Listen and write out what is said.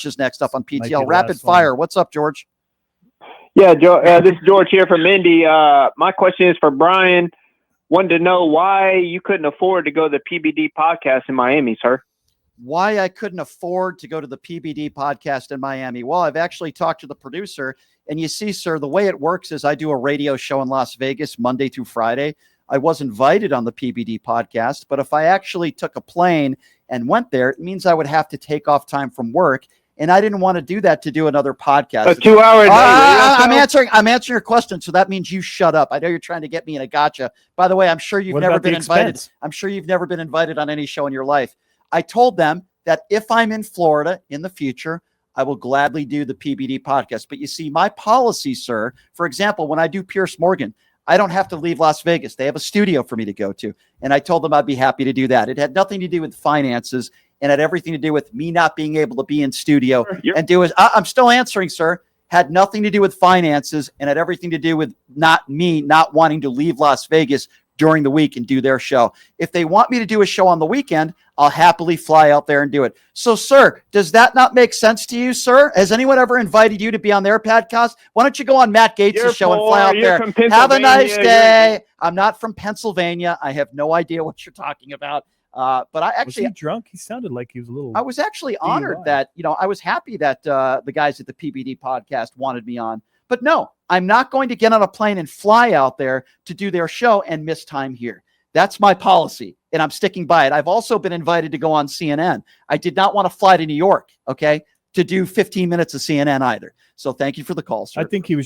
George is next up on PTL. Rapid fire. What's up, George? Yeah, Joe, this is George here from Indy. My question is for Brian. Wanted to know why you couldn't afford to go to the PBD podcast in Miami, sir. Why I couldn't afford to go to the PBD podcast in Miami. Well, I've actually talked to the producer, and you see, sir, the way it works is I do a radio show in Las Vegas Monday through Friday. I was invited on the PBD podcast, but if I actually took a plane and went there, it means I would have to take off time from work. And I didn't want to do that to do another podcast. A 2 hour day. I'm answering your question. So that means you shut up. I know you're trying to get me in a gotcha. By the way, I'm sure you've never been invited. I'm sure you've never been invited on any show in your life. I told them that if I'm in Florida in the future, I will gladly do the PBD podcast. But you see, my policy, sir, for example, when I do Pierce Morgan, I don't have to leave Las Vegas. They have a studio for me to go to. And I told them I'd be happy to do that. It had nothing to do with finances and had everything to do with me not being able to be in studio and do it. I'm still answering, sir. Had nothing to do with finances and had everything to do with not wanting to leave Las Vegas during the week and do their show. If they want me to do a show on the weekend, I'll happily fly out there and do it. So, sir, does that not make sense to you, sir? Has anyone ever invited you to be on their podcast? Why don't you go on Matt Gates' show and fly out there? Have a nice day. I'm not from Pennsylvania. I have no idea what you're talking about. But I actually... Was he drunk? He sounded like he was a little... I was actually honored that, I was happy that the guys at the PBD podcast wanted me on. But no, I'm not going to get on a plane and fly out there to do their show and miss time here. That's my policy, and I'm sticking by it. I've also been invited to go on CNN. I did not want to fly to New York, to do 15 minutes of CNN either. So thank you for the call, sir. I think he was